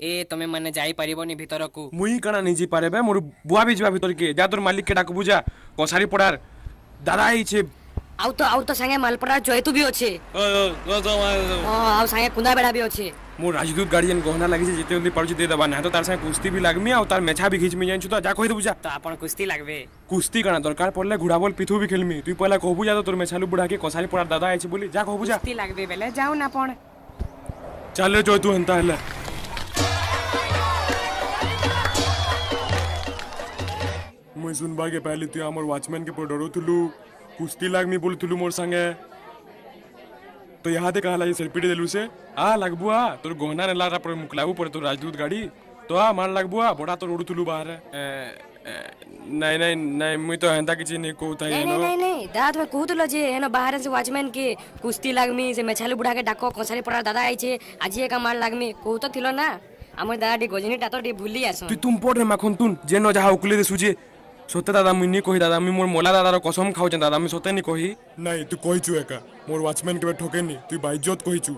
ए तमे माने जाई परिबोनी भीतर को मुई कणा नहीं जी पारे बे मोर बुआ भी जीवा भीतर के जा तोर मालिक के डाक बुझा कसारी पड़ार दादा आई छे आउ तो संगे मालपड़ा चोयतु भी अच्छे आउ संगे कुंदा बेड़ा भी अच्छे मोर राजदूत गार्डियन गहना लागि छे जेते जल्दी पड़छ दे दबा ना तो तार संगे कुश्ती भी लागमी आ तार मेछा भी खींच में जाइन छु तो जा कहि दे बुझा तो अपन कुश्ती लागबे कुश्ती कणा दरकार पड़ले घुड़ाबल पिथु भी खेलमी तू पहला कहबू जा तो तोर मेछालू बुढ़ा के कसारी पड़ार दादा आई छे बोली जा कहबू जा कुश्ती लागबे बेले जाऊ ना पण चल रे जो तू हंता हला मैं सुनबा के पहले तू हमर वॉचमैन के पर डरो थुलू कुश्ती लागमी बोल थुलू मोर संगे तो यहाँ दे कहला ये सेल्फी देलू से आ लगबू आ तोर गहना ने लारा पर मुकलाबू पर तोर राजदूत गाड़ी तो आ मार लगबू आ बड़ा तो रोड थुलू बाहर नहीं नहीं नहीं मुई तो हंता किछि नहीं कहता है नहीं दादा तुम्हें कहतुलो जे एनो बाहर से वॉचमैन के कुश्ती लागमी से मेछालू बुढ़ा के डाको कसारी पड़ा दादा आई छे आज ये का मार लागमी कहतो थिलो ना हमर दादा डी गजनी टातो डी भूली आसो तू तुम पड़ रे माखन तुन जे न जहा उकले दे सुजे सत्य दादा मुई नहीं कही दादा मुई मोर मोला दादार कसम खाऊ दादा मुई सत्य नहीं कही नहीं तू कहिछु एका मोर वॉचमैन के ठोकेनी तू बाइज्जत कहिछु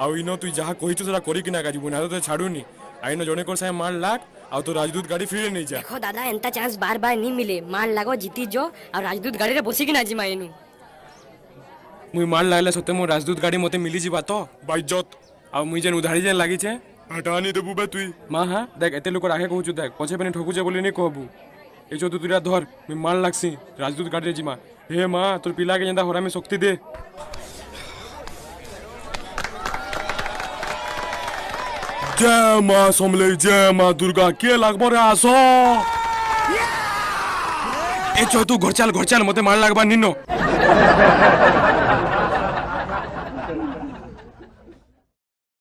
आउ इनो तू जहा कहिछु सेटा करी कि ना काजी बुना तो छाडुनी आइनो जने कोन साहे मार लाग आ तो राजदूत गाड़ी फिरे नहीं जा देखो दादा एंता चांस बार बार नहीं मिले मार लागो जीती जो और राजदूत गाड़ी रे बसी कि ना जिमा एनु मुई मार लागले सत्य मोर राजदूत गाड़ी मते मिली जीवा तो बाइज्जत आ मुई जेन उधारी जेन लागी छे हटानी देबू बे तुई मां हां देख एते लोक राखे कहू देख पछे बने ठोकू जे बोली नहीं कहबू ए जो तू तुरा धर मुई मार लागसी राजदूत गाड़ी रे जिमा हे मां तोर पिला के जेंदा होरा में शक्ति दे जय मां समले जय मां दुर्गा के लागबो रे आसो ए जो तू घर चाल मते मार लागबा निनो